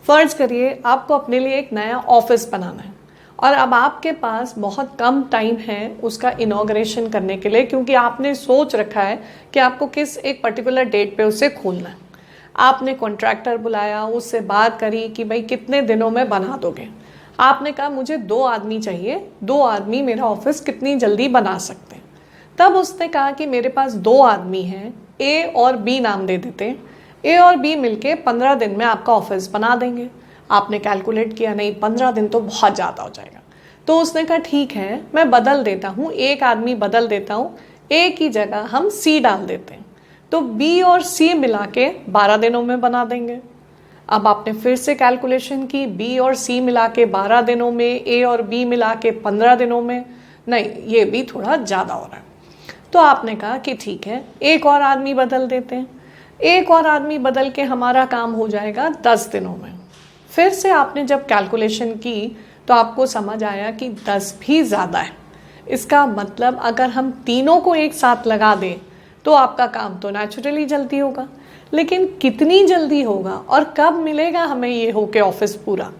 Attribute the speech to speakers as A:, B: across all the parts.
A: फ़र्ज़ करिए आपको अपने लिए एक नया ऑफिस बनाना है और अब आपके पास बहुत कम टाइम है उसका इनॉग्रेशन करने के लिए, क्योंकि आपने सोच रखा है कि आपको किस एक पर्टिकुलर डेट पे उसे खोलना है। आपने कॉन्ट्रैक्टर बुलाया, उससे बात करी कि भाई कितने दिनों में बना दोगे। आपने कहा मुझे 2 आदमी चाहिए, 2 आदमी मेरा ऑफिस कितनी जल्दी बना सकते हैं। तब उसने कहा कि मेरे पास 2 आदमी हैं, ए और बी नाम दे देते हैं। ए और बी मिलके 15 दिन में आपका ऑफिस बना देंगे। आपने कैलकुलेट किया, नहीं 15 दिन तो बहुत ज़्यादा हो जाएगा। तो उसने कहा ठीक है, मैं बदल देता हूँ, एक आदमी बदल देता हूँ, ए की जगह हम सी डाल देते हैं, तो बी और सी मिला के 12 दिनों में बना देंगे। अब आपने फिर से कैलकुलेशन की, बी और सी मिला के 12 दिनों में, ए और बी मिला के 15 दिनों में, नहीं ये भी थोड़ा ज़्यादा हो रहा है। तो आपने कहा कि ठीक है, एक और आदमी बदल देते हैं। एक और आदमी बदल के हमारा काम हो जाएगा 10 दिनों में। फिर से आपने जब कैलकुलेशन की तो आपको समझ आया कि 10 भी ज़्यादा है। इसका मतलब अगर हम तीनों को एक साथ लगा दें तो आपका काम तो नेचुरली जल्दी होगा, लेकिन कितनी जल्दी होगा और कब मिलेगा हमें ये होके ऑफिस पूरा।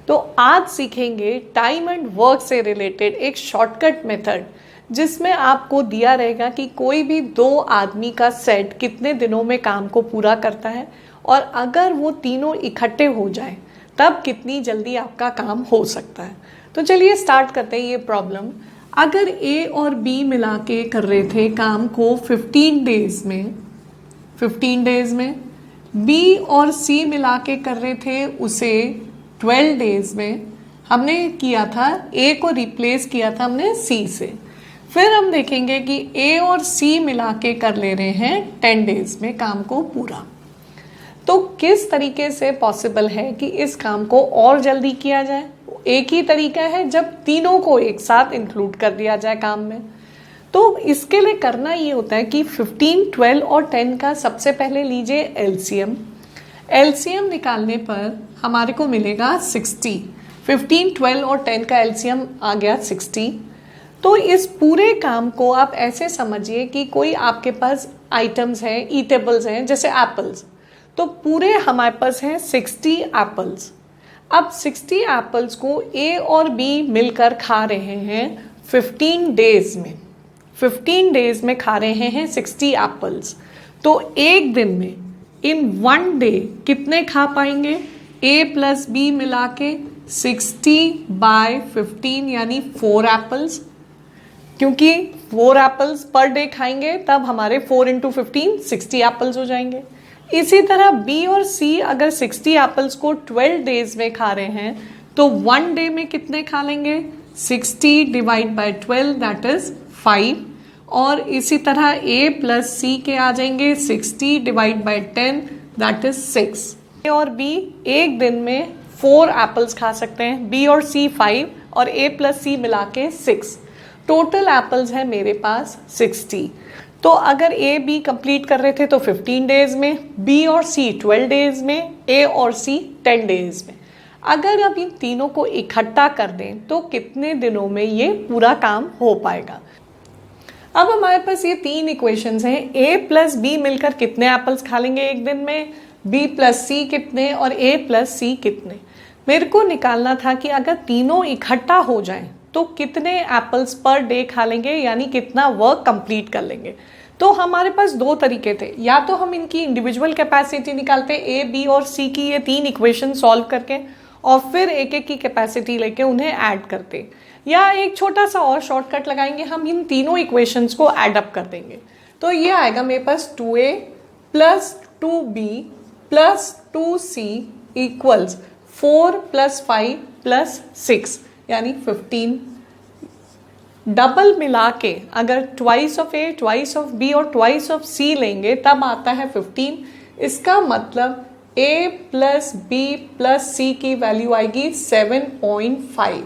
A: तो आज सीखेंगे टाइम एंड वर्क से रिलेटेड एक शॉर्टकट मेथड, जिसमें आपको दिया रहेगा कि कोई भी 2 आदमी का सेट कितने दिनों में काम को पूरा करता है, और अगर वो तीनों इकट्ठे हो जाएं तब कितनी जल्दी आपका काम हो सकता है। तो चलिए स्टार्ट करते हैं ये प्रॉब्लम। अगर ए और बी मिला के कर रहे थे काम को 15 डेज में, बी और सी मिला के कर रहे थे उसे 12 डेज में, हमने किया था ए को रिप्लेस किया था हमने सी से। फिर हम देखेंगे कि ए और सी मिला के कर ले रहे हैं 10 डेज में काम को पूरा। तो किस तरीके से पॉसिबल है कि इस काम को और जल्दी किया जाए? एक ही तरीका है, जब तीनों को एक साथ इंक्लूड कर दिया जाए काम में। तो इसके लिए करना ये होता है कि 15, 12 और 10 का सबसे पहले लीजिए एलसीएम। एलसीएम निकालने पर हमारे को मिलेगा 60। 15, 12 और 10 का एलसीएम आ गया 60। तो इस पूरे काम को आप ऐसे समझिए कि कोई आपके पास आइटम्स हैं, ईटेबल्स हैं, जैसे एप्पल्स। तो पूरे हमारे पास हैं 60 एप्पल्स। अब 60 एप्पल्स को ए और बी मिलकर खा रहे हैं 15 डेज में। 15 डेज में खा रहे हैं 60 एप्पल्स। तो एक दिन में, इन 1 डे कितने खा पाएंगे? ए प्लस बी मिला के 60/15 यानी 4 एप्पल्स, क्योंकि 4 एप्पल्स पर डे खाएंगे तब हमारे 4 × 15 60 एप्पल्स हो जाएंगे। इसी तरह बी और सी अगर 60 एप्पल्स को 12 डेज में खा रहे हैं तो 1 डे में कितने खा लेंगे? 60/12 दैट इज 5। और इसी तरह ए प्लस सी के आ जाएंगे 60/10 दैट इज 6। ए और बी एक दिन में 4 एप्पल्स खा सकते हैं, बी और सी 5 और ए प्लस सी मिला के 6। टोटल एप्पल्स है मेरे पास 60। तो अगर ए बी कंप्लीट कर रहे थे तो 15 डेज में, बी और सी 12 डेज में, ए और सी 10 डेज में। अगर अब इन तीनों को इकट्ठा कर दें तो कितने दिनों में ये पूरा काम हो पाएगा? अब हमारे पास ये 3 इक्वेशंस हैं। ए प्लस बी मिलकर कितने एप्पल्स खा लेंगे एक दिन में, बी प्लस सी कितने और ए प्लस सी कितने। मेरे को निकालना था कि अगर तीनों इकट्ठा हो जाएं तो कितने एप्पल्स पर डे खा लेंगे, यानी कितना वर्क कंप्लीट कर लेंगे। तो हमारे पास 2 तरीके थे, या तो हम इनकी इंडिविजुअल कैपेसिटी निकालते ए बी और सी की ये 3 इक्वेशन सॉल्व करके, और फिर एक एक की कैपेसिटी लेके उन्हें ऐड करते, या एक छोटा सा और शॉर्टकट लगाएंगे, हम इन तीनों इक्वेशंस को ऐड अप कर देंगे। तो ये आएगा मेरे पास 2a + 2b + 2c इक्वल्स 4 + 5 + 6 यानी 15। डबल मिला के अगर twice of A, twice of B और ट्वाइस ऑफ सी लेंगे तब आता है 15। इसका मतलब A plus B plus C की वैल्यू आएगी 7.5।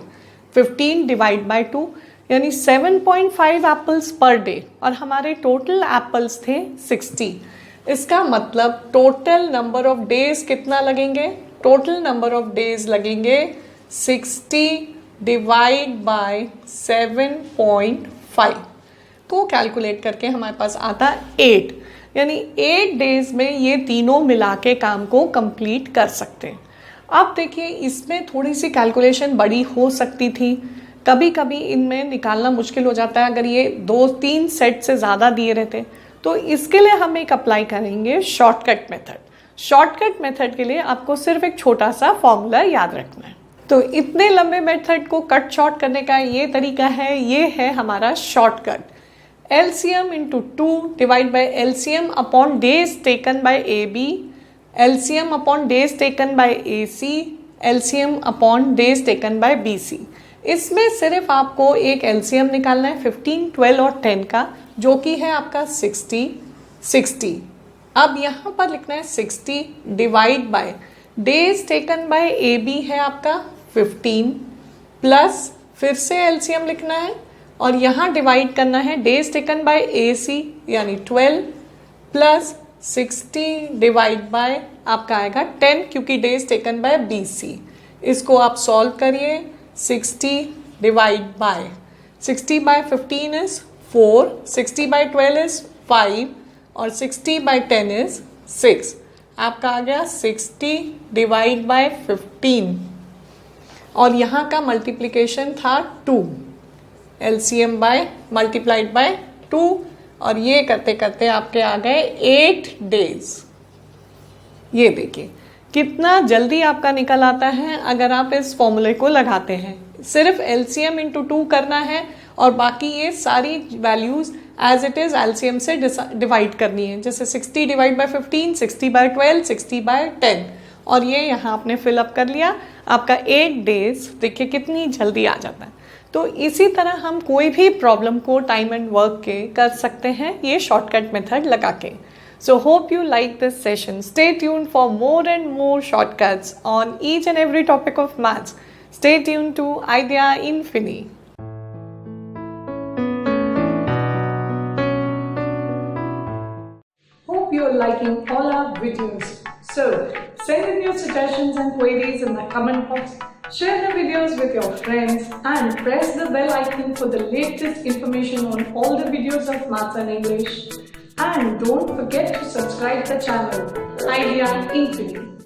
A: 15 डिवाइड बाय 2 यानी 7.5 एप्पल्स पर डे, और हमारे टोटल एप्पल्स थे 60। इसका मतलब टोटल नंबर ऑफ डेज कितना लगेंगे? टोटल नंबर ऑफ डेज लगेंगे 60 डिवाइड बाय 7.5 को कैलकुलेट करके हमारे पास आता 8, यानी 8 डेज में ये तीनों मिला के काम को कंप्लीट कर सकते हैं। अब देखिए इसमें थोड़ी सी कैलकुलेशन बड़ी हो सकती थी, कभी कभी इनमें निकालना मुश्किल हो जाता है अगर ये 2-3 सेट से ज़्यादा दिए रहते। तो इसके लिए हम एक अप्लाई करेंगे शॉर्टकट मेथड। शॉर्टकट मेथड के लिए आपको सिर्फ एक छोटा सा फॉर्मूला याद रखना है। तो इतने लंबे मेथड को कट शॉर्ट करने का ये तरीका है, ये है हमारा shortcut. LCM into 2 divide by LCM upon days taken by AB, LCM upon days taken by AC, LCM upon days taken by BC। इसमें सिर्फ आपको एक LCM निकालना है 15, 12 और 10 का, जो कि है आपका 60। अब यहाँ पर लिखना है 60 divide bye days taken by AB है आपका 15, प्लस फिर से LCM लिखना है और यहाँ डिवाइड करना है डेज टेकन बाय AC यानी 12, प्लस 60 डिवाइड बाय आपका आएगा 10 क्योंकि डेज टेकन बाय BC। इसको आप सॉल्व करिए। 60 divide by 60 by 15 is 4, 60 by 12 is 5 और 60 बाय 10 इज 6। आपका आ गया 60 डिवाइड बाय 15 और यहाँ का मल्टीप्लिकेशन था 2, LCM बाय मल्टीप्लाइड बाय 2 और ये करते करते आपके आ गए 8 डेज। ये देखिए कितना जल्दी आपका निकल आता है अगर आप इस फॉर्मूले को लगाते हैं। सिर्फ LCM इंटू 2 करना है और बाकी ये सारी values as it is LCM से डिवाइड करनी है। जैसे 60 डिवाइड बाय 15, 60 बाय 12, 60 बाय 10 और ये यहाँ आपने फिलअप कर लिया। आपका 8 डेज देखिए कितनी जल्दी आ जाता है। तो इसी तरह हम कोई भी प्रॉब्लम को टाइम एंड वर्क के कर सकते हैं ये शॉर्टकट मेथड लगा के। So hope you like this session. Stay tuned for more and more shortcuts on each and every topic of maths. Stay tuned to Idea Infini. Hope you're liking all our videos. So send in your suggestions and queries in the comment box. Share the videos with your friends and press the bell icon for the latest information on all the videos of Maths and English. And don't forget to subscribe the channel Idea Infini.